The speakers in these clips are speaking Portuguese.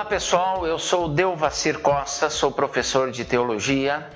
pessoal, eu sou Delvacir Costa, sou professor de teologia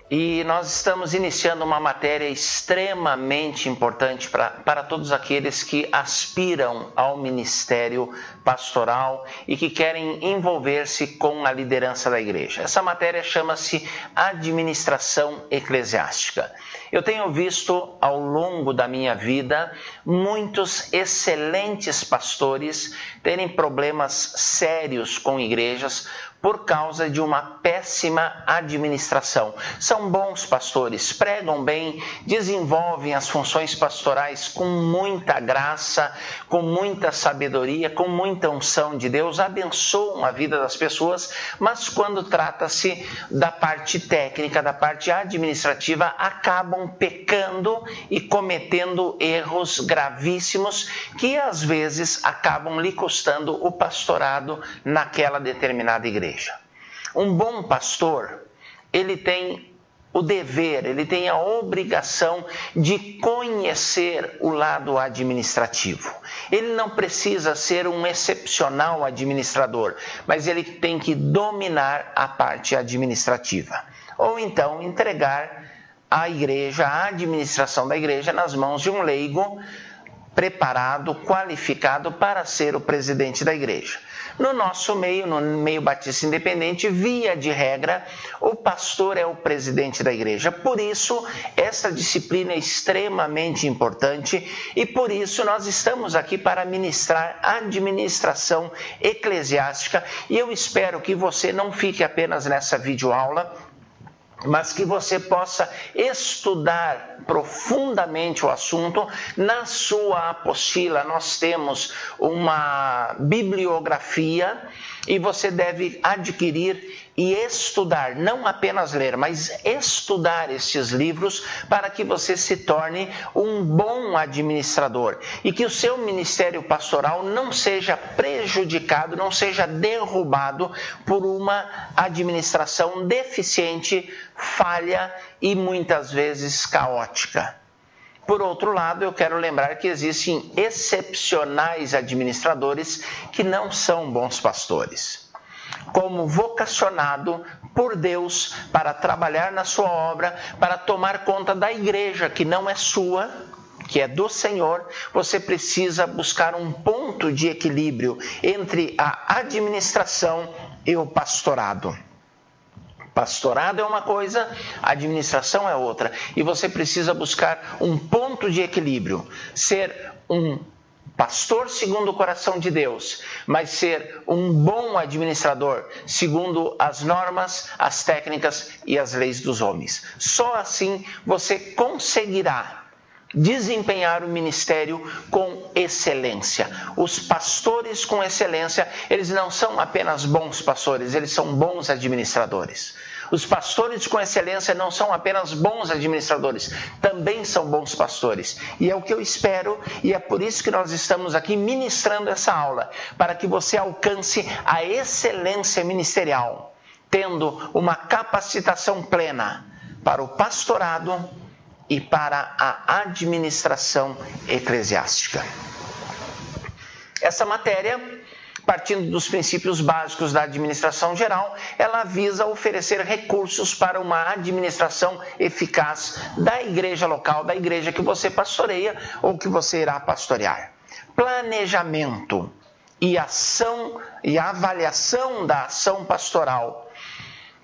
e nós estamos iniciando uma matéria extremamente importante para todos aqueles que aspiram ao ministério pastoral e que querem envolver-se com a liderança da igreja. Essa matéria chama-se Administração Eclesiástica. Eu tenho visto ao longo da minha vida muitos excelentes pastores terem problemas sérios com igrejas por causa de uma péssima administração. São bons pastores, pregam bem, desenvolvem as funções pastorais com muita graça, com muita sabedoria, com muita unção de Deus, abençoam a vida das pessoas, mas quando trata-se da parte técnica, da parte administrativa, acabam pecando e cometendo erros gravíssimos que às vezes acabam lhe custando o pastorado naquela determinada igreja. Um bom pastor, ele tem o dever, ele tem a obrigação de conhecer o lado administrativo. Ele não precisa ser um excepcional administrador, mas ele tem que dominar a parte administrativa. Ou então entregar a igreja, a administração da igreja nas mãos de um leigo preparado, qualificado para ser o presidente da igreja. No nosso meio, no meio batista independente, via de regra, o pastor é o presidente da igreja. Por isso, essa disciplina é extremamente importante e por isso nós estamos aqui para ministrar administração eclesiástica e eu espero que você não fique apenas nessa videoaula, mas que você possa estudar profundamente o assunto. Na sua apostila nós temos uma bibliografia e você deve adquirir e estudar, não apenas ler, mas estudar estes livros para que você se torne um bom administrador e que o seu ministério pastoral não seja prejudicado, não seja derrubado por uma administração deficiente, falha e muitas vezes caótica. Por outro lado, eu quero lembrar que existem excepcionais administradores que não são bons pastores. Como vocacionado por Deus para trabalhar na sua obra, para tomar conta da igreja que não é sua, que é do Senhor, você precisa buscar um ponto de equilíbrio entre a administração e o pastorado. Pastorado é uma coisa, administração é outra. E você precisa buscar um ponto de equilíbrio. Ser um pastor segundo o coração de Deus, mas ser um bom administrador segundo as normas, as técnicas e as leis dos homens. Só assim você conseguirá desempenhar o ministério com excelência. Os pastores com excelência, eles não são apenas bons pastores, eles são bons administradores. Os pastores com excelência não são apenas bons administradores, também são bons pastores. E é o que eu espero e é por isso que nós estamos aqui ministrando essa aula, para que você alcance a excelência ministerial, tendo uma capacitação plena para o pastorado e para a administração eclesiástica. Essa matéria, partindo dos princípios básicos da administração geral, ela visa oferecer recursos para uma administração eficaz da igreja local, da igreja que você pastoreia ou que você irá pastorear. Planejamento e ação e avaliação da ação pastoral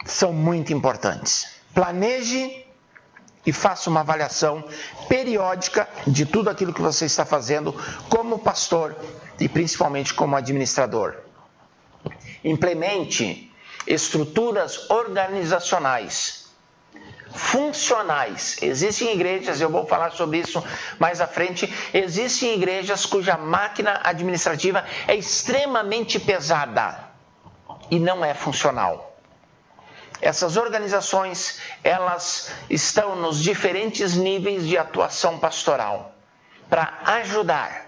são muito importantes. Planeje e faça uma avaliação periódica de tudo aquilo que você está fazendo como pastor e principalmente como administrador. Implemente estruturas organizacionais, funcionais. Existem igrejas, eu vou falar sobre isso mais à frente, existem igrejas cuja máquina administrativa é extremamente pesada e não é funcional. Essas organizações, elas estão nos diferentes níveis de atuação pastoral para ajudar,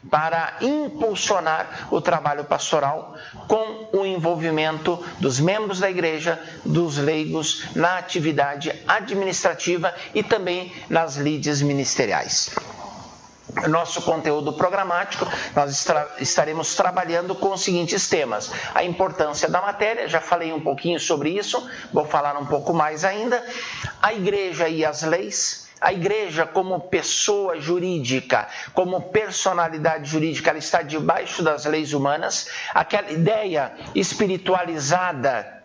para impulsionar o trabalho pastoral com o envolvimento dos membros da igreja, dos leigos, na atividade administrativa e também nas lides ministeriais. nosso conteúdo programático, nós estaremos trabalhando com os seguintes temas: a importância da matéria, já falei um pouquinho sobre isso, vou falar um pouco mais ainda, a igreja e as leis. A igreja como pessoa jurídica, como personalidade jurídica, ela está debaixo das leis humanas. Aquela ideia espiritualizada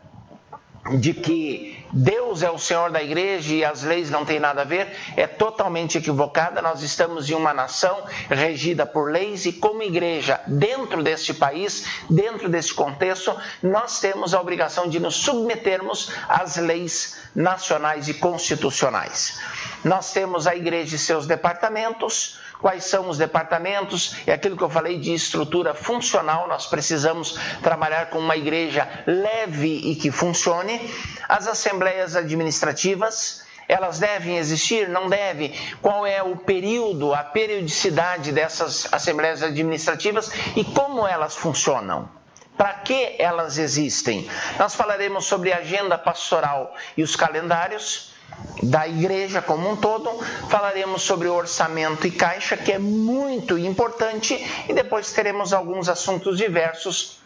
de que Deus é o Senhor da igreja e as leis não têm nada a ver, é totalmente equivocada. Nós estamos em uma nação regida por leis e como igreja, dentro deste país, dentro desse contexto, nós temos a obrigação de nos submetermos às leis nacionais e constitucionais. Nós temos a igreja e seus departamentos. Quais são os departamentos? É aquilo que eu falei de estrutura funcional. Nós precisamos trabalhar com uma igreja leve e que funcione. As assembleias administrativas, elas devem existir? Não devem? Qual é o período, a periodicidade dessas assembleias administrativas e como elas funcionam? Para que elas existem? Nós falaremos sobre a agenda pastoral e os calendários da igreja como um todo, falaremos sobre o orçamento e caixa, que é muito importante, e depois teremos alguns assuntos diversos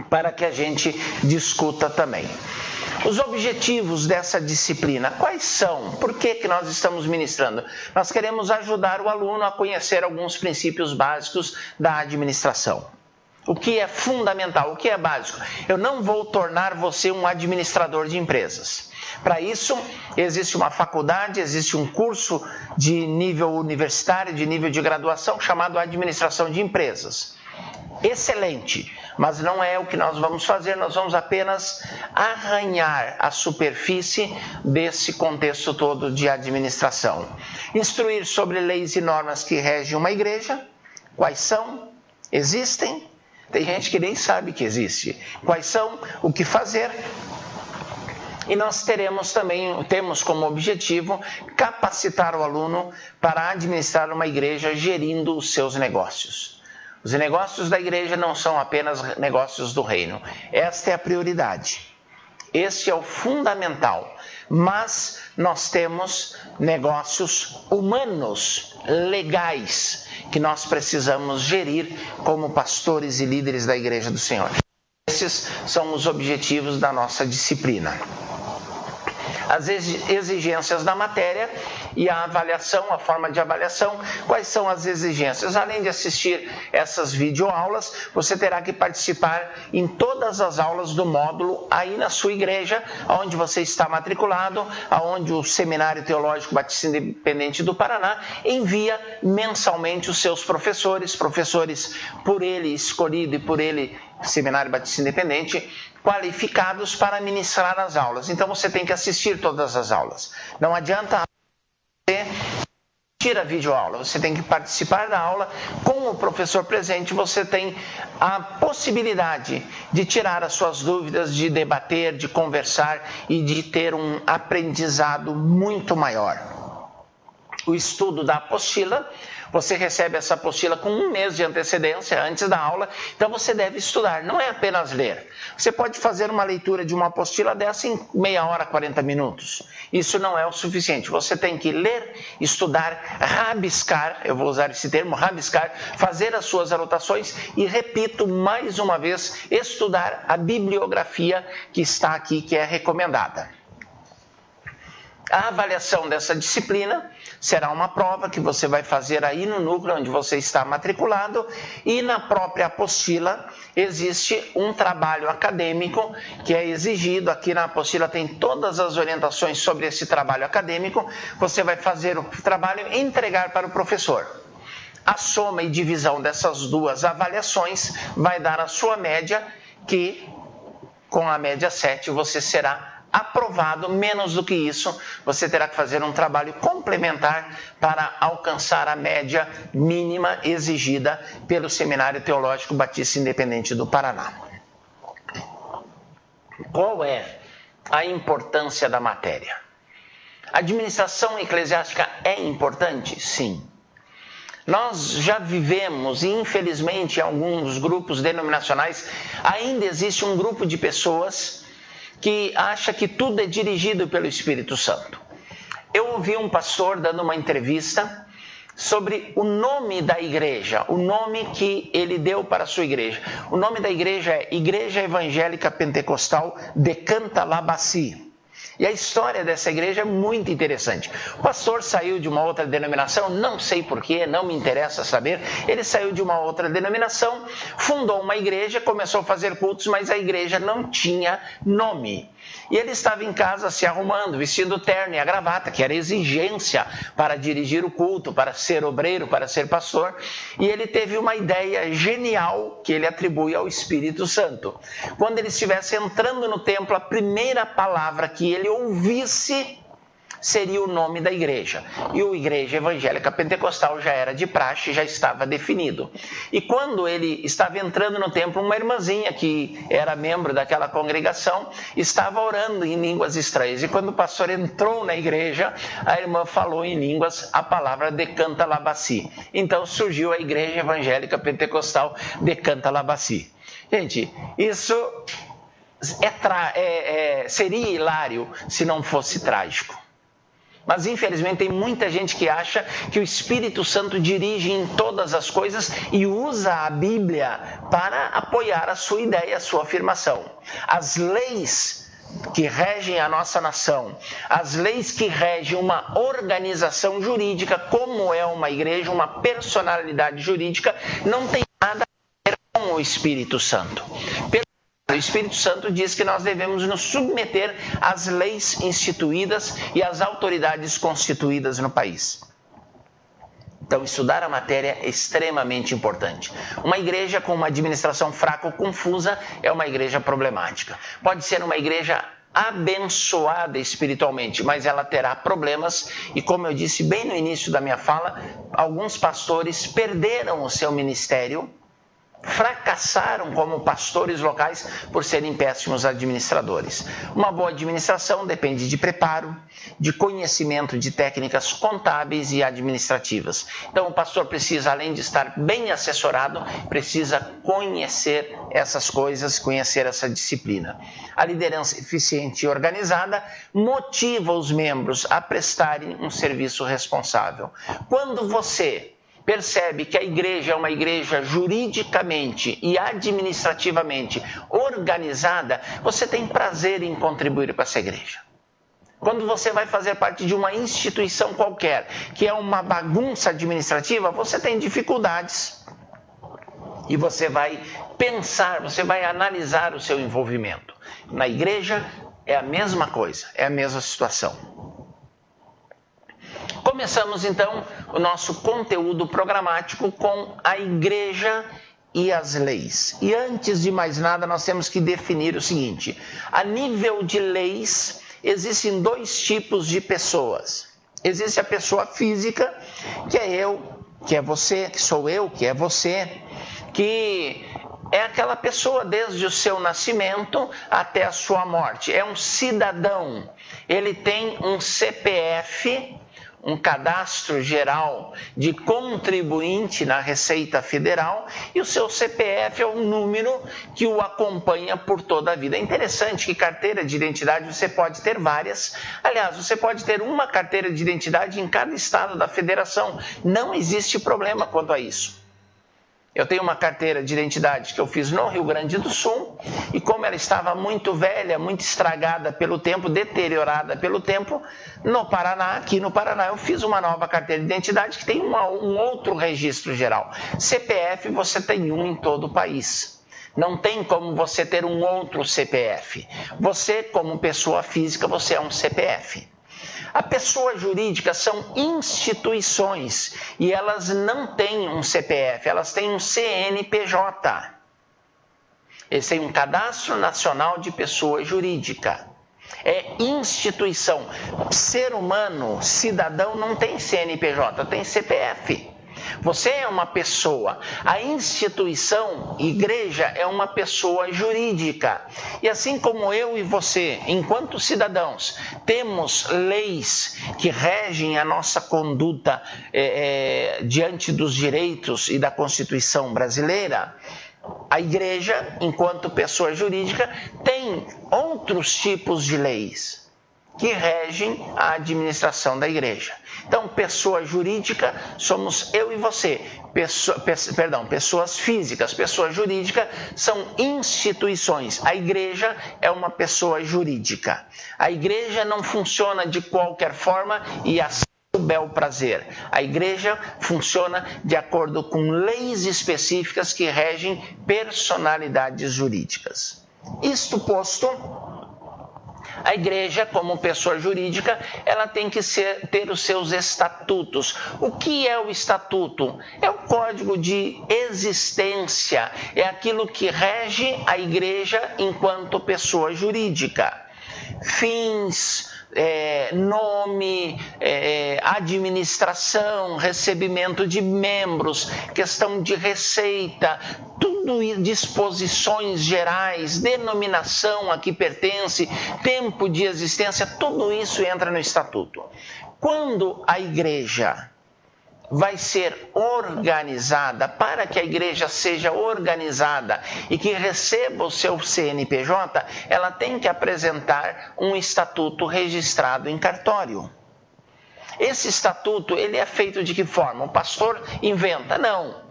para que a gente discuta também. Os objetivos dessa disciplina, quais são? Por que nós estamos ministrando? Nós queremos ajudar o aluno a conhecer alguns princípios básicos da administração. O que é fundamental, o que é básico? Eu não vou tornar você um administrador de empresas. Para isso, existe uma faculdade, existe um curso de nível universitário, de nível de graduação, chamado Administração de Empresas. Excelente, mas não é o que nós vamos fazer, nós vamos apenas arranhar a superfície desse contexto todo de administração. Instruir sobre leis e normas que regem uma igreja, quais são, existem, tem gente que nem sabe que existe, quais são, o que fazer. E nós temos como objetivo capacitar o aluno para administrar uma igreja gerindo os seus negócios. Os negócios da igreja não são apenas negócios do reino. Esta é a prioridade. Este é o fundamental. Mas nós temos negócios humanos, legais, que nós precisamos gerir como pastores e líderes da igreja do Senhor. Esses são os objetivos da nossa disciplina. As exigências da matéria e a avaliação, a forma de avaliação. Quais são as exigências? Além de assistir essas videoaulas, você terá que participar em todas as aulas do módulo aí na sua igreja, onde você está matriculado, onde o Seminário Teológico Batista Independente do Paraná envia mensalmente os seus professores por ele escolhido e por ele, Seminário Batista Independente, qualificados para ministrar as aulas. Então você tem que assistir todas as aulas. Não adianta você assistir a videoaula, você tem que participar da aula com o professor presente. Você tem a possibilidade de tirar as suas dúvidas, de debater, de conversar e de ter um aprendizado muito maior. O estudo da apostila. Você recebe essa apostila com 1 mês de antecedência antes da aula, então você deve estudar, não é apenas ler. Você pode fazer uma leitura de uma apostila dessa em meia hora, 40 minutos. Isso não é o suficiente. Você tem que ler, estudar, rabiscar, eu vou usar esse termo, rabiscar, fazer as suas anotações e, repito mais uma vez, estudar a bibliografia que está aqui, que é recomendada. A avaliação dessa disciplina será uma prova que você vai fazer aí no núcleo onde você está matriculado, e na própria apostila existe um trabalho acadêmico que é exigido. Aqui na apostila tem todas as orientações sobre esse trabalho acadêmico. Você vai fazer o trabalho e entregar para o professor. A soma e divisão dessas duas avaliações vai dar a sua média, que com a média 7 você será aprovado. Menos do que isso, você terá que fazer um trabalho complementar para alcançar a média mínima exigida pelo Seminário Teológico Batista Independente do Paraná. Qual é a importância da matéria? A administração eclesiástica é importante? Sim. Nós já vivemos, e infelizmente em alguns grupos denominacionais, ainda existe um grupo de pessoas que acha que tudo é dirigido pelo Espírito Santo. Eu ouvi um pastor dando uma entrevista sobre o nome da igreja, o nome que ele deu para a sua igreja. O nome da igreja é Igreja Evangélica Pentecostal de Cantalabaci. E a história dessa igreja é muito interessante. O pastor saiu de uma outra denominação, não sei porquê, não me interessa saber. Ele saiu de uma outra denominação, fundou uma igreja, começou a fazer cultos, mas a igreja não tinha nome. E ele estava em casa se arrumando, vestindo o terno e a gravata, que era exigência para dirigir o culto, para ser obreiro, para ser pastor. E ele teve uma ideia genial que ele atribui ao Espírito Santo. Quando ele estivesse entrando no templo, a primeira palavra que ele ouvisse seria o nome da igreja. E a Igreja Evangélica Pentecostal já era de praxe, já estava definido. E quando ele estava entrando no templo, uma irmãzinha que era membro daquela congregação estava orando em línguas estranhas. E quando o pastor entrou na igreja, a irmã falou em línguas a palavra de Cantalabaci. Então surgiu a Igreja Evangélica Pentecostal de Cantalabaci. Gente, isso seria hilário se não fosse trágico. Mas infelizmente tem muita gente que acha que o Espírito Santo dirige em todas as coisas e usa a Bíblia para apoiar a sua ideia, a sua afirmação. As leis que regem a nossa nação, as leis que regem uma organização jurídica, como é uma igreja, uma personalidade jurídica, não tem nada a ver com o Espírito Santo. O Espírito Santo diz que nós devemos nos submeter às leis instituídas e às autoridades constituídas no país. Então, estudar a matéria é extremamente importante. Uma igreja com uma administração fraca ou confusa é uma igreja problemática. Pode ser uma igreja abençoada espiritualmente, mas ela terá problemas e, como eu disse bem no início da minha fala, alguns pastores perderam o seu ministério, fracassaram como pastores locais por serem péssimos administradores. Uma boa administração depende de preparo, de conhecimento de técnicas contábeis e administrativas. Então o pastor precisa, além de estar bem assessorado, precisa conhecer essas coisas, conhecer essa disciplina. A liderança eficiente e organizada motiva os membros a prestarem um serviço responsável. Quando você percebe que a igreja é uma igreja juridicamente e administrativamente organizada, você tem prazer em contribuir para essa igreja. Quando você vai fazer parte de uma instituição qualquer, que é uma bagunça administrativa, você tem dificuldades. E você vai pensar, você vai analisar o seu envolvimento. Na igreja é a mesma coisa, é a mesma situação. Começamos então o nosso conteúdo programático com a igreja e as leis. E antes de mais nada, nós temos que definir o seguinte: a nível de leis, existem dois tipos de pessoas. Existe a pessoa física, que é eu, que é você, que sou eu, que é você, que é aquela pessoa desde o seu nascimento até a sua morte. É um cidadão, ele tem um CPF, um cadastro geral de contribuinte na Receita Federal, e o seu CPF é um número que o acompanha por toda a vida. É interessante que carteira de identidade você pode ter várias. Aliás, você pode ter uma carteira de identidade em cada estado da federação. Não existe problema quanto a isso. Eu tenho uma carteira de identidade que eu fiz no Rio Grande do Sul, e como ela estava muito velha, muito estragada pelo tempo, deteriorada pelo tempo, aqui no Paraná, eu fiz uma nova carteira de identidade que tem um outro registro geral. CPF você tem um em todo o país. Não tem como você ter um outro CPF. Você, como pessoa física, você é um CPF. A pessoa jurídica são instituições e elas não têm um CPF, elas têm um CNPJ. Eles têm um Cadastro Nacional de Pessoa Jurídica. É instituição. Ser humano, cidadão, não tem CNPJ, tem CPF. Você é uma pessoa. A instituição, igreja, é uma pessoa jurídica. E assim como eu e você, enquanto cidadãos, temos leis que regem a nossa conduta diante dos direitos e da Constituição brasileira, a igreja, enquanto pessoa jurídica, tem outros tipos de leis. que regem a administração da igreja. Então, pessoa jurídica somos eu e você. Pessoas físicas. Pessoa jurídica são instituições. A igreja é uma pessoa jurídica. A igreja não funciona de qualquer forma e assim o bel prazer. A igreja funciona de acordo com leis específicas que regem personalidades jurídicas. Isto posto, a igreja, como pessoa jurídica, ela tem que ter os seus estatutos. O que é o estatuto? É o código de existência, é aquilo que rege a igreja enquanto pessoa jurídica. Fins, nome, administração, recebimento de membros, questão de receita, tudo isso, disposições gerais, denominação a que pertence, tempo de existência, tudo isso entra no estatuto. Quando a igreja vai ser organizada, para que a igreja seja organizada e que receba o seu CNPJ, ela tem que apresentar um estatuto registrado em cartório. Esse estatuto, ele é feito de que forma? O pastor inventa? Não.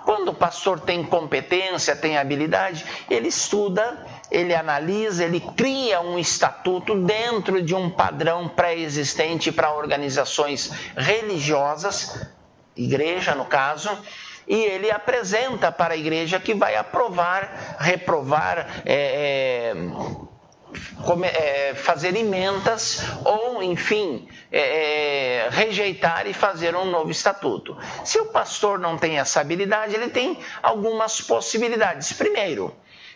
Quando o pastor tem competência, tem habilidade, ele estuda, ele analisa, ele cria um estatuto dentro de um padrão pré-existente para organizações religiosas, igreja no caso, e ele apresenta para a igreja que vai aprovar, reprovar, fazer emendas ou, enfim, rejeitar e fazer um novo estatuto. Se o pastor não tem essa habilidade, ele tem algumas possibilidades. Primeiro,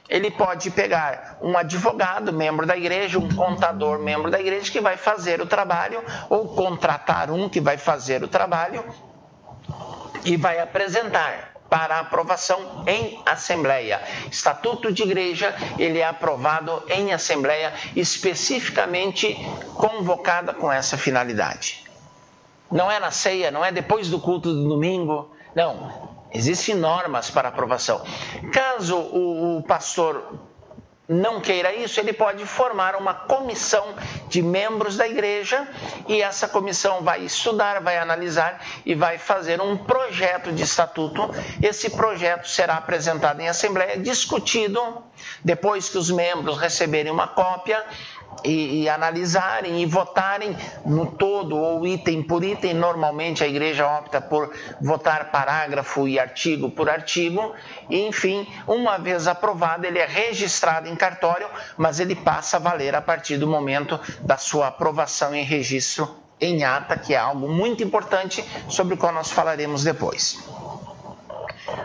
ele pode pegar um advogado, membro da igreja, um contador, membro da igreja, que vai fazer o trabalho, ou contratar um que vai fazer o trabalho e vai apresentar para aprovação em assembleia. Estatuto de igreja, ele é aprovado em assembleia, especificamente convocada com essa finalidade. Não é na ceia, não é depois do culto do domingo, não. Existem normas para aprovação. Caso o pastor não queira isso, ele pode formar uma comissão de membros da igreja e essa comissão vai estudar, vai analisar e vai fazer um projeto de estatuto. Esse projeto será apresentado em assembleia, discutido, depois que os membros receberem uma cópia e analisarem e votarem no todo ou item por item. Normalmente a igreja opta por votar parágrafo e artigo por artigo e, enfim, uma vez aprovado, ele é registrado em cartório, mas ele passa a valer a partir do momento da sua aprovação em registro em ata, que é algo muito importante, sobre o qual nós falaremos depois.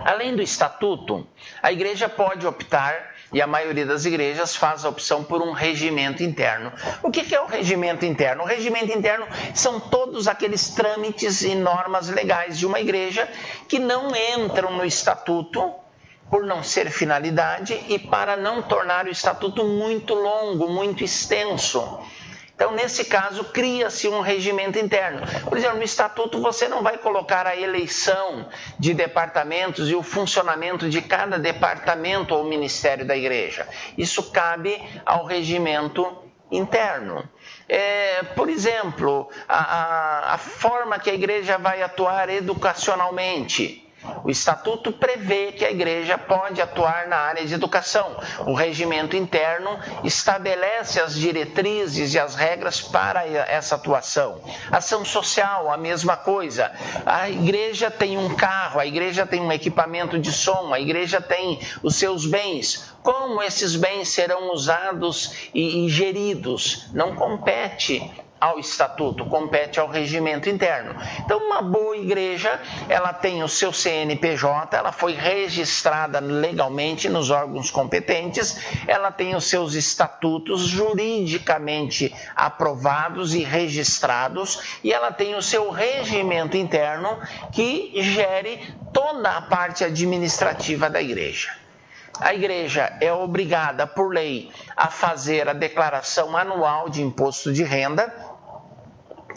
Além do estatuto, a igreja pode optar, e a maioria das igrejas faz a opção por um regimento interno. O que é o regimento interno? O regimento interno são todos aqueles trâmites e normas legais de uma igreja que não entram no estatuto por não ser finalidade e para não tornar o estatuto muito longo, muito extenso. Então, nesse caso, cria-se um regimento interno. Por exemplo, no estatuto você não vai colocar a eleição de departamentos e o funcionamento de cada departamento ou ministério da igreja. Isso cabe ao regimento interno. Por exemplo, a forma que a igreja vai atuar educacionalmente. O estatuto prevê que a igreja pode atuar na área de educação. O regimento interno estabelece as diretrizes e as regras para essa atuação. Ação social, a mesma coisa. A igreja tem um carro, a igreja tem um equipamento de som, a igreja tem os seus bens. Como esses bens serão usados e geridos? Não compete ao estatuto, compete ao regimento interno. Então, uma boa igreja, ela tem o seu CNPJ, ela foi registrada legalmente nos órgãos competentes, ela tem os seus estatutos juridicamente aprovados e registrados, e ela tem o seu regimento interno que gere toda a parte administrativa da igreja. A igreja é obrigada, por lei, a fazer a declaração anual de imposto de renda.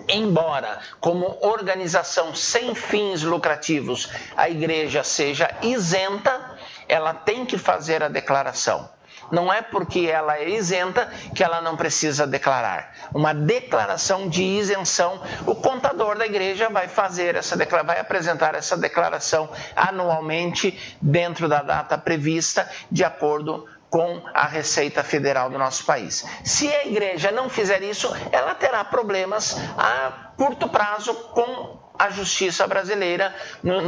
Embora, como organização sem fins lucrativos, a igreja seja isenta, ela tem que fazer a declaração. Não é porque ela é isenta que ela não precisa declarar. Uma declaração de isenção, o contador da igreja vai fazer vai apresentar essa declaração anualmente dentro da data prevista, de acordo com a Receita Federal do nosso país. Se a igreja não fizer isso, ela terá problemas a curto prazo com a justiça brasileira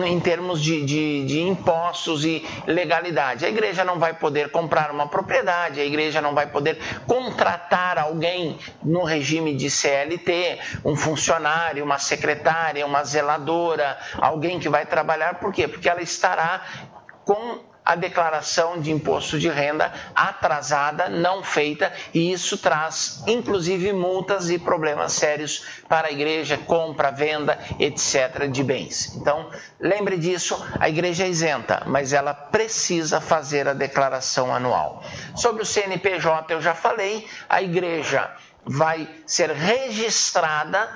em termos de impostos e legalidade. A igreja não vai poder comprar uma propriedade, a igreja não vai poder contratar alguém no regime de CLT, um funcionário, uma secretária, uma zeladora, alguém que vai trabalhar. Por quê? Porque ela estará com a declaração de imposto de renda atrasada, não feita, e isso traz inclusive multas e problemas sérios para a igreja, compra, venda, etc. de bens. Então, lembre disso, a igreja é isenta, mas ela precisa fazer a declaração anual. Sobre o CNPJ eu já falei, a igreja vai ser registrada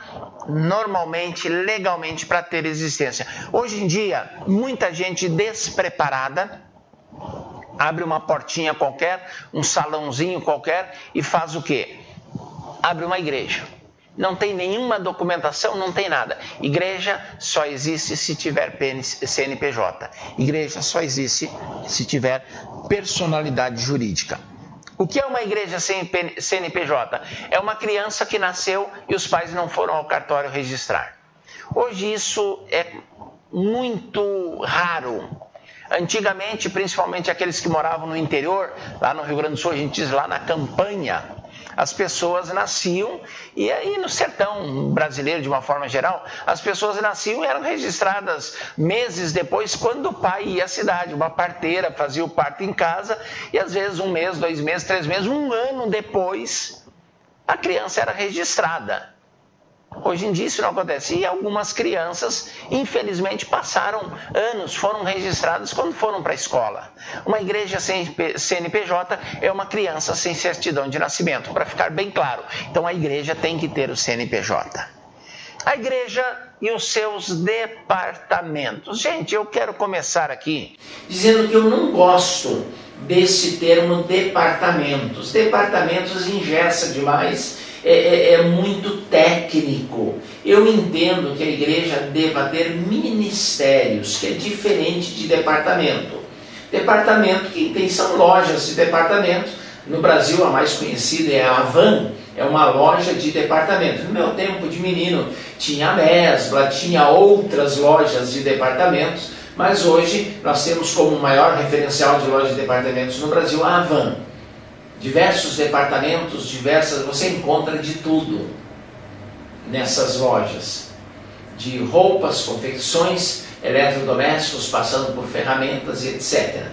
normalmente, legalmente, para ter existência. Hoje em dia, muita gente despreparada abre uma portinha qualquer, um salãozinho qualquer e faz o quê? Abre uma igreja. Não tem nenhuma documentação, não tem nada. Igreja só existe se tiver CNPJ. Igreja só existe se tiver personalidade jurídica. O que é uma igreja sem CNPJ? É uma criança que nasceu e os pais não foram ao cartório registrar. Hoje isso é muito raro. Antigamente, principalmente aqueles que moravam no interior, lá no Rio Grande do Sul, a gente diz lá na campanha, as pessoas nasciam, e aí no sertão brasileiro de uma forma geral, as pessoas nasciam e eram registradas meses depois, quando o pai ia à cidade. Uma parteira fazia o parto em casa, e às vezes 1 mês, 2 meses, 3 meses, 1 ano depois, a criança era registrada. Hoje em dia isso não acontece. E algumas crianças, infelizmente, passaram anos, foram registradas quando foram para a escola. Uma igreja sem CNPJ é uma criança sem certidão de nascimento, para ficar bem claro. Então a igreja tem que ter o CNPJ. A igreja e os seus departamentos. Gente, eu quero começar aqui dizendo que eu não gosto desse termo departamentos. Departamentos engessa demais. É muito técnico. Eu entendo que a igreja deva ter ministérios, que é diferente de departamento. Departamento que tem são lojas de departamento. No Brasil a mais conhecida é a Havan, é uma loja de departamento. No meu tempo de menino tinha a Mesbla, tinha outras lojas de departamentos, mas hoje nós temos como maior referencial de loja de departamentos no Brasil a Havan. Diversos departamentos, você encontra de tudo nessas lojas. De roupas, confecções, eletrodomésticos, passando por ferramentas e etc.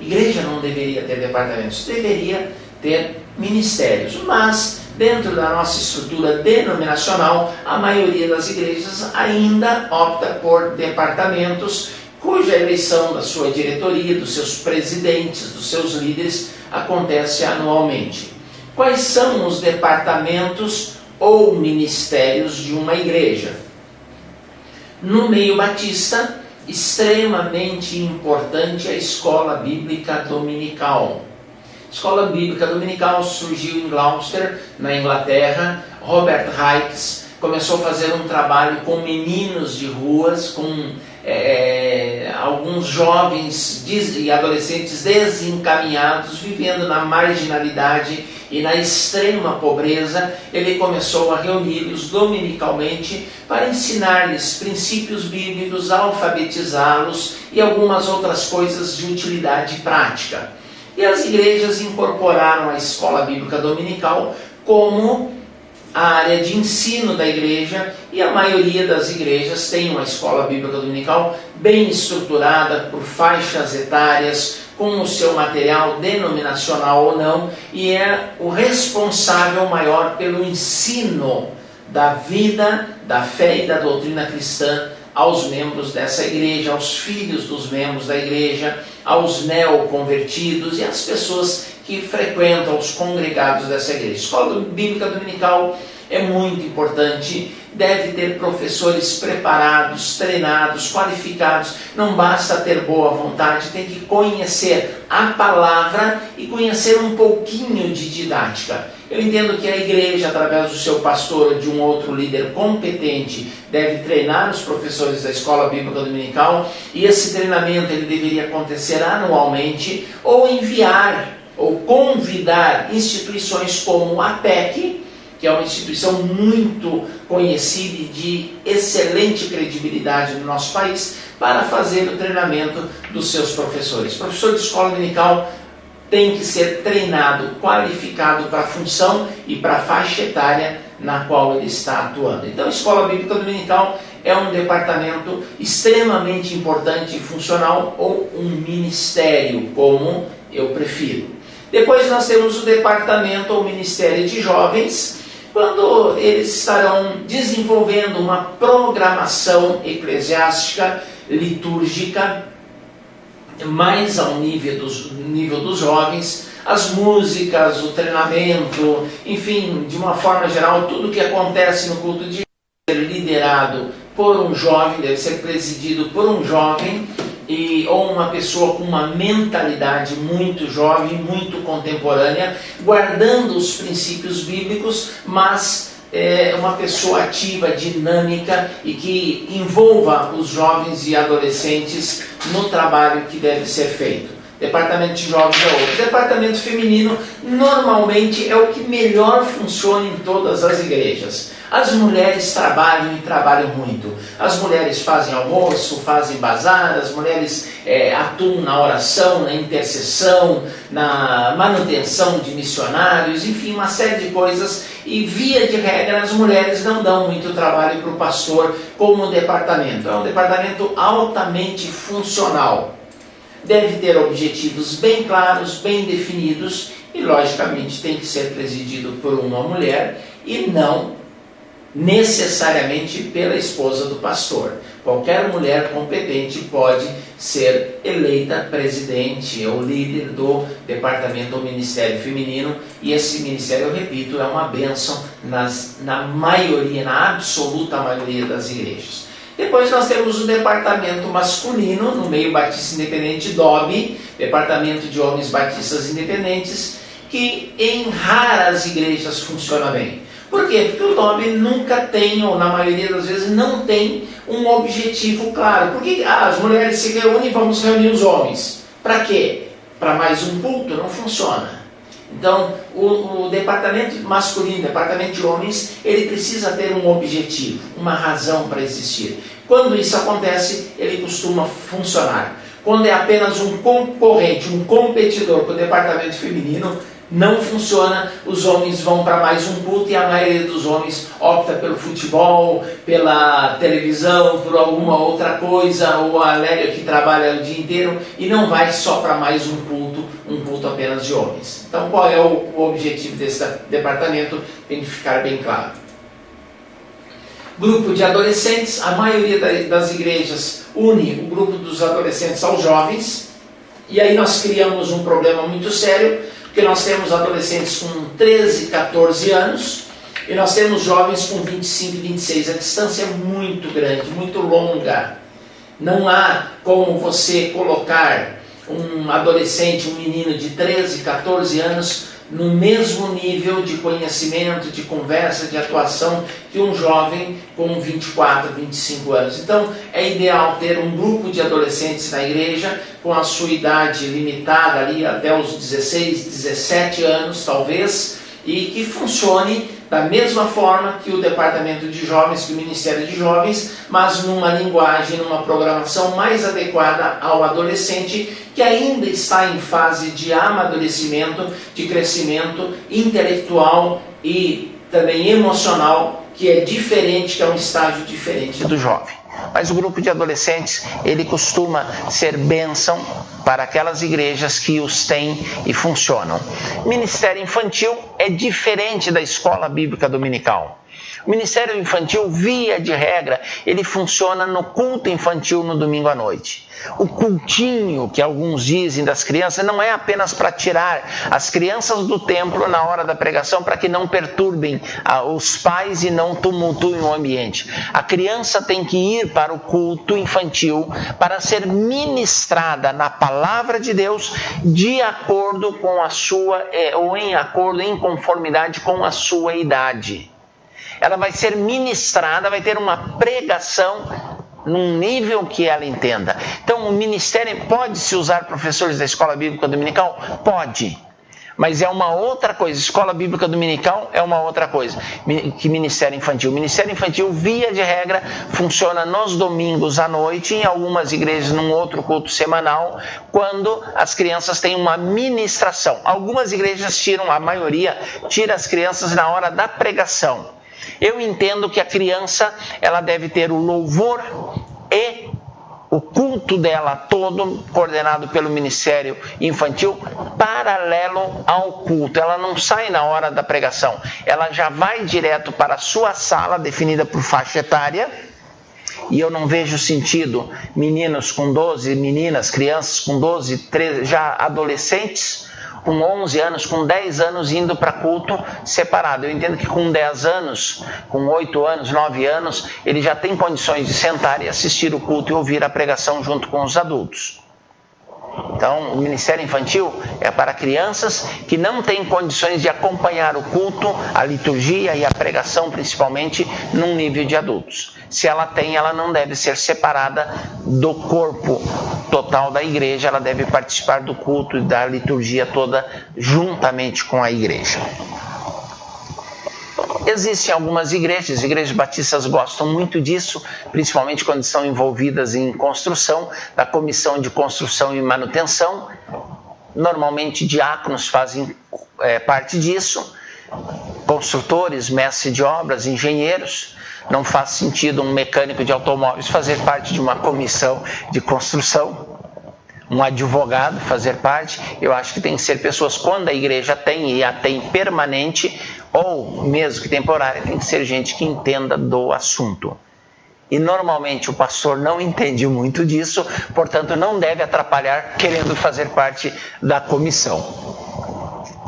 Igreja não deveria ter departamentos, deveria ter ministérios. Mas, dentro da nossa estrutura denominacional, a maioria das igrejas ainda opta por departamentos, cuja eleição da sua diretoria, dos seus presidentes, dos seus líderes, acontece anualmente. Quais são os departamentos ou ministérios de uma igreja? No meio batista, extremamente importante a escola bíblica dominical. A escola bíblica dominical surgiu em Gloucester, na Inglaterra. Robert Hikes começou a fazer um trabalho com meninos de ruas, com alguns jovens e adolescentes desencaminhados, vivendo na marginalidade e na extrema pobreza. Ele começou a reuni-los dominicalmente para ensinar-lhes princípios bíblicos, alfabetizá-los e algumas outras coisas de utilidade prática. E as igrejas incorporaram a escola bíblica dominical como a área de ensino da igreja, e a maioria das igrejas tem uma escola bíblica dominical bem estruturada por faixas etárias, com o seu material denominacional ou não, e é o responsável maior pelo ensino da vida, da fé e da doutrina cristã aos membros dessa igreja, aos filhos dos membros da igreja, aos neoconvertidos e às pessoas que frequentam os congregados dessa igreja. A escola bíblica dominical é muito importante, deve ter professores preparados, treinados, qualificados, não basta ter boa vontade, tem que conhecer a palavra e conhecer um pouquinho de didática. Eu entendo que a igreja, através do seu pastor ou de um outro líder competente, deve treinar os professores da escola bíblica dominical, e esse treinamento ele deveria acontecer anualmente, ou enviar ou convidar instituições como a PEC, que é uma instituição muito conhecida e de excelente credibilidade no nosso país, para fazer o treinamento dos seus professores. O professor de escola dominical tem que ser treinado, qualificado para a função e para a faixa etária na qual ele está atuando. Então, a escola bíblica dominical é um departamento extremamente importante e funcional, ou um ministério, como eu prefiro. Depois nós temos o departamento ou ministério de jovens, quando eles estarão desenvolvendo uma programação eclesiástica, litúrgica, mais ao nível dos jovens, as músicas, o treinamento, enfim, de uma forma geral, tudo que acontece no culto de ser liderado por um jovem, deve ser presidido por um jovem, ou uma pessoa com uma mentalidade muito jovem, muito contemporânea, guardando os princípios bíblicos, mas uma pessoa ativa, dinâmica e que envolva os jovens e adolescentes no trabalho que deve ser feito. Departamento de jovens é outro. Departamento feminino normalmente é o que melhor funciona em todas as igrejas. As mulheres trabalham e trabalham muito. As mulheres fazem almoço, fazem bazar, as mulheres atuam na oração, na intercessão, na manutenção de missionários, enfim, uma série de coisas. E via de regra as mulheres não dão muito trabalho para o pastor como departamento. É um departamento altamente funcional. Deve ter objetivos bem claros, bem definidos e, logicamente, tem que ser presidido por uma mulher e não necessariamente pela esposa do pastor. Qualquer mulher competente pode ser eleita presidente ou líder do departamento ou ministério feminino, e esse ministério, eu repito, é uma bênção na maioria, na absoluta maioria das igrejas. Depois nós temos o departamento masculino, no meio batista independente, DOB, Departamento de Homens Batistas Independentes, que em raras igrejas funciona bem. Por quê? Porque o DOB nunca tem, ou na maioria das vezes não tem, um objetivo claro. Porque as mulheres se reúnem e vamos reunir os homens. Para quê? Para mais um culto? Não funciona. Então, o departamento masculino, o departamento de homens, ele precisa ter um objetivo, uma razão para existir. Quando isso acontece, ele costuma funcionar. Quando é apenas um concorrente, um competidor com o departamento feminino, não funciona, os homens vão para mais um culto e a maioria dos homens opta pelo futebol, pela televisão, por alguma outra coisa, ou a Lélia que trabalha o dia inteiro e não vai só para mais um culto apenas de homens. Então, qual é o objetivo desse departamento? Tem que ficar bem claro. Grupo de adolescentes, a maioria das igrejas une o grupo dos adolescentes aos jovens, e aí nós criamos um problema muito sério, porque nós temos adolescentes com 13, 14 anos, e nós temos jovens com 25, 26. A distância é muito grande, muito longa. Não há como você colocar um adolescente, um menino de 13, 14 anos, no mesmo nível de conhecimento, de conversa, de atuação que um jovem com 24, 25 anos. Então, é ideal ter um grupo de adolescentes na igreja com a sua idade limitada ali até os 16, 17 anos, talvez, e que funcione da mesma forma que o departamento de jovens, que o Ministério de Jovens, mas numa linguagem, numa programação mais adequada ao adolescente que ainda está em fase de amadurecimento, de crescimento intelectual e também emocional, que é diferente, que é um estágio diferente do jovem. Mas o grupo de adolescentes, ele costuma ser bênção para aquelas igrejas que os têm e funcionam. Ministério infantil é diferente da escola bíblica dominical. O ministério infantil, via de regra, ele funciona no culto infantil no domingo à noite. O cultinho, que alguns dizem das crianças, não é apenas para tirar as crianças do templo na hora da pregação, para que não perturbem os pais e não tumultuem o ambiente. A criança tem que ir para o culto infantil para ser ministrada na palavra de Deus de acordo com a sua, ou em conformidade com a sua idade. Ela vai ser ministrada, vai ter uma pregação num nível que ela entenda. Então, o ministério, pode-se usar professores da escola bíblica dominical? Pode. Mas é uma outra coisa. Escola bíblica dominical é uma outra coisa que ministério infantil. Ministério infantil, via de regra, funciona nos domingos à noite, em algumas igrejas num outro culto semanal, quando as crianças têm uma ministração. Algumas igrejas tiram, a maioria, tira as crianças na hora da pregação. Eu entendo que a criança, ela deve ter o louvor e o culto dela todo, coordenado pelo Ministério Infantil, paralelo ao culto. Ela não sai na hora da pregação. Ela já vai direto para a sua sala, definida por faixa etária. E eu não vejo sentido meninos com 12, meninas, crianças com 12, 13, já adolescentes, com 11 anos, com 10 anos, indo para culto separado. Eu entendo que com 10 anos, com 8 anos, 9 anos, ele já tem condições de sentar e assistir o culto e ouvir a pregação junto com os adultos. Então, o ministério infantil é para crianças que não têm condições de acompanhar o culto, a liturgia e a pregação, principalmente, num nível de adultos. Se ela tem, ela não deve ser separada do corpo total da igreja, ela deve participar do culto e da liturgia toda juntamente com a igreja. Existem algumas igrejas batistas gostam muito disso, principalmente quando estão envolvidas em construção, da comissão de construção e manutenção. Normalmente diáconos fazem parte disso, construtores, mestres de obras, engenheiros. Não faz sentido um mecânico de automóveis fazer parte de uma comissão de construção, um advogado fazer parte. Eu acho que tem que ser pessoas, quando a igreja tem e a tem permanente, ou mesmo que temporária, tem que ser gente que entenda do assunto. E normalmente o pastor não entende muito disso, portanto não deve atrapalhar querendo fazer parte da comissão.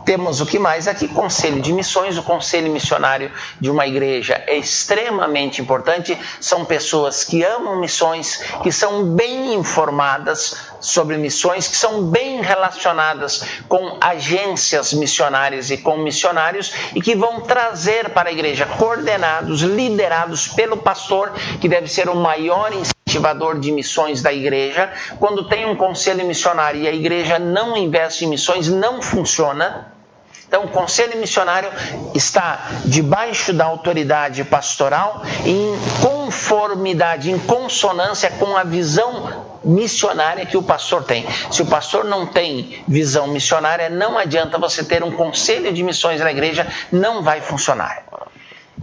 Temos o que mais aqui? Conselho de missões. O conselho missionário de uma igreja é extremamente importante. São pessoas que amam missões, que são bem informadas sobre missões, que são bem relacionadas com agências missionárias e com missionários, e que vão trazer para a igreja, coordenados, liderados pelo pastor, que deve ser o maior incentivador de missões da igreja. Quando tem um conselho missionário e a igreja não investe em missões, não funciona. Então, o conselho missionário está debaixo da autoridade pastoral, em conformidade, em consonância com a visão missionária que o pastor tem. Se o pastor não tem visão missionária, não adianta você ter um conselho de missões na igreja, não vai funcionar.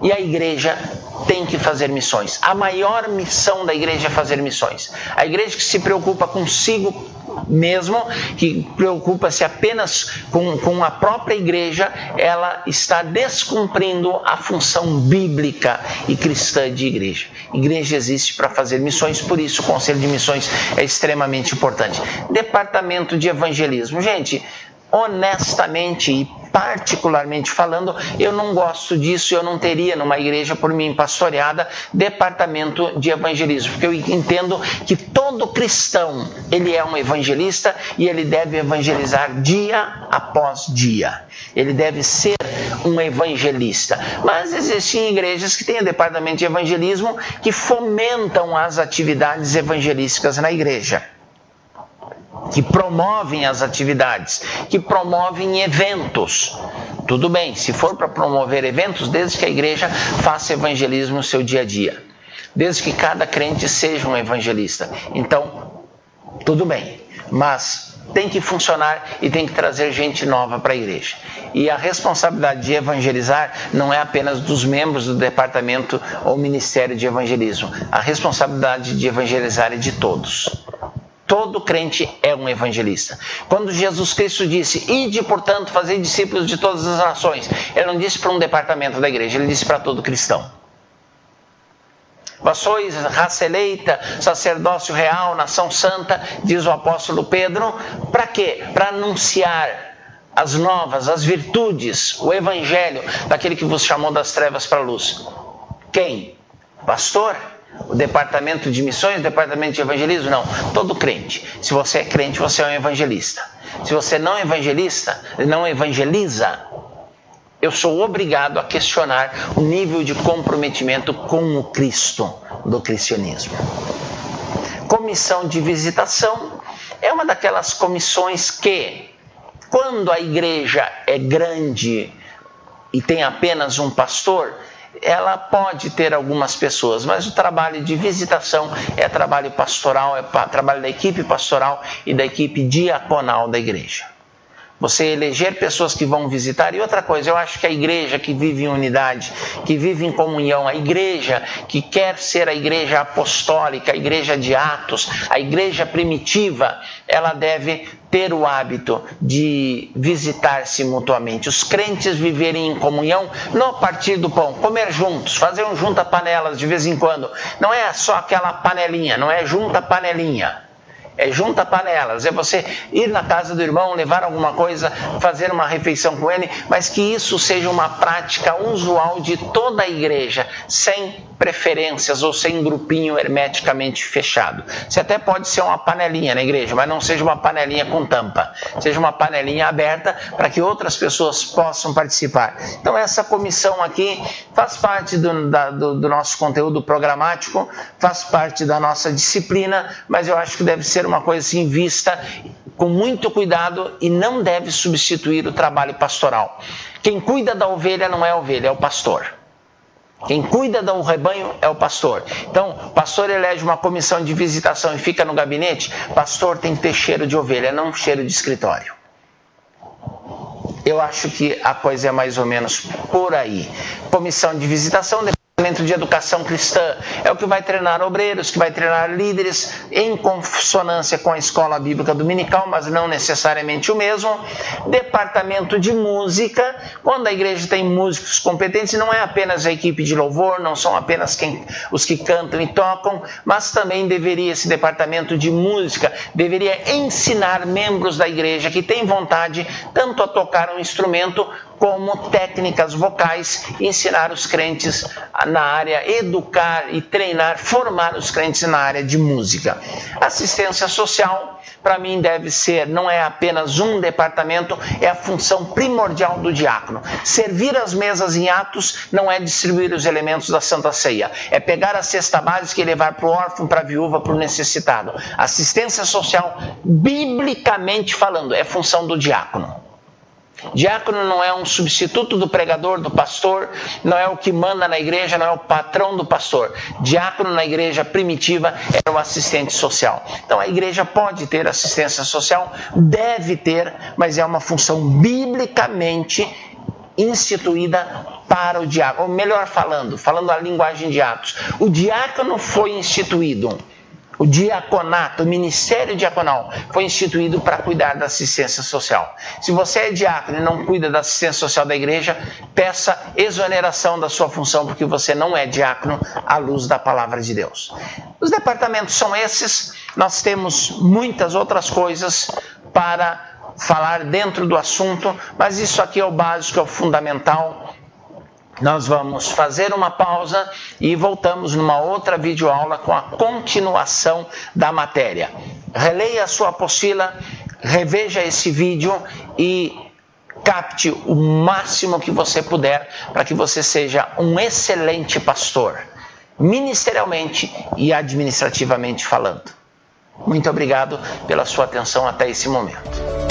E a igreja tem que fazer missões. A maior missão da igreja é fazer missões. A igreja que se preocupa consigo mesmo, que preocupa-se apenas com a própria igreja, ela está descumprindo a função bíblica e cristã de igreja. Igreja existe para fazer missões, por isso o conselho de missões é extremamente importante. Departamento de evangelismo. Gente, honestamente e particularmente falando, eu não gosto disso. Eu não teria numa igreja por mim pastoreada departamento de evangelismo, porque eu entendo que todo cristão, ele é um evangelista e ele deve evangelizar dia após dia. Ele deve ser um evangelista. Mas existem igrejas que têm departamento de evangelismo que fomentam as atividades evangelísticas na igreja, que promovem as atividades, que promovem eventos. Tudo bem, se for para promover eventos, desde que a igreja faça evangelismo no seu dia a dia, desde que cada crente seja um evangelista. Então, tudo bem, mas tem que funcionar e tem que trazer gente nova para a igreja. E a responsabilidade de evangelizar não é apenas dos membros do departamento ou ministério de evangelismo. A responsabilidade de evangelizar é de todos. Todo crente é um evangelista. Quando Jesus Cristo disse, ide, portanto, fazer discípulos de todas as nações, ele não disse para um departamento da igreja, ele disse para todo cristão. Vós sois raça eleita, sacerdócio real, nação santa, diz o apóstolo Pedro. Para quê? Para anunciar as novas, as virtudes, o evangelho daquele que vos chamou das trevas para a luz. Quem? Pastor? O departamento de missões, o departamento de evangelismo? Não, todo crente. Se você é crente, você é um evangelista. Se você não evangeliza, eu sou obrigado a questionar o nível de comprometimento com o Cristo do cristianismo. Comissão de visitação é uma daquelas comissões que, quando a igreja é grande e tem apenas um pastor, ela pode ter algumas pessoas, mas o trabalho de visitação é trabalho pastoral, é trabalho da equipe pastoral e da equipe diaconal da igreja. Você eleger pessoas que vão visitar. E outra coisa, eu acho que a igreja que vive em unidade, que vive em comunhão, a igreja que quer ser a igreja apostólica, a igreja de Atos, a igreja primitiva, ela deve ter o hábito de visitar-se mutuamente. Os crentes viverem em comunhão no partir do pão, comer juntos, fazer um junta-panelas de vez em quando. Não é só aquela panelinha, não é junta-panelinha. É junta panelas, é você ir na casa do irmão, levar alguma coisa, fazer uma refeição com ele, mas que isso seja uma prática usual de toda a igreja, sem preferências ou sem grupinho hermeticamente fechado. Você até pode ser uma panelinha na igreja, mas não seja uma panelinha com tampa. Seja uma panelinha aberta para que outras pessoas possam participar. Então essa comissão aqui faz parte do nosso conteúdo programático, faz parte da nossa disciplina, mas eu acho que deve ser uma coisa assim vista com muito cuidado e não deve substituir o trabalho pastoral. Quem cuida da ovelha não é a ovelha, é o pastor. Quem cuida do rebanho é o pastor. Então, o pastor elege uma comissão de visitação e fica no gabinete. Pastor tem que ter cheiro de ovelha, não cheiro de escritório. Eu acho que a coisa é mais ou menos por aí. Comissão de visitação, departamento de educação cristã é o que vai treinar obreiros, que vai treinar líderes em consonância com a escola bíblica dominical, mas não necessariamente o mesmo. Departamento de música, quando a igreja tem músicos competentes, não é apenas a equipe de louvor, não são apenas os que cantam e tocam, mas também deveria esse departamento de música, deveria ensinar membros da igreja que têm vontade tanto a tocar um instrumento como técnicas vocais, ensinar os crentes na área, educar e treinar, formar os crentes na área de música. Assistência social, para mim, deve ser, não é apenas um departamento, é a função primordial do diácono. Servir as mesas em Atos não é distribuir os elementos da Santa Ceia, é pegar a cesta básica e levar para o órfão, para a viúva, para o necessitado. Assistência social, biblicamente falando, é função do diácono. Diácono não é um substituto do pregador, do pastor, não é o que manda na igreja, não é o patrão do pastor. Diácono na igreja primitiva é o assistente social. Então a igreja pode ter assistência social, deve ter, mas é uma função biblicamente instituída para o diácono. Ou melhor falando a linguagem de Atos, o diácono foi instituído. O diaconato, o ministério diaconal, foi instituído para cuidar da assistência social. Se você é diácono e não cuida da assistência social da igreja, peça exoneração da sua função, porque você não é diácono à luz da palavra de Deus. Os departamentos são esses, nós temos muitas outras coisas para falar dentro do assunto, mas isso aqui é o básico, é o fundamental. Nós vamos fazer uma pausa e voltamos numa outra videoaula com a continuação da matéria. Releia a sua apostila, reveja esse vídeo e capte o máximo que você puder para que você seja um excelente pastor, ministerialmente e administrativamente falando. Muito obrigado pela sua atenção até esse momento.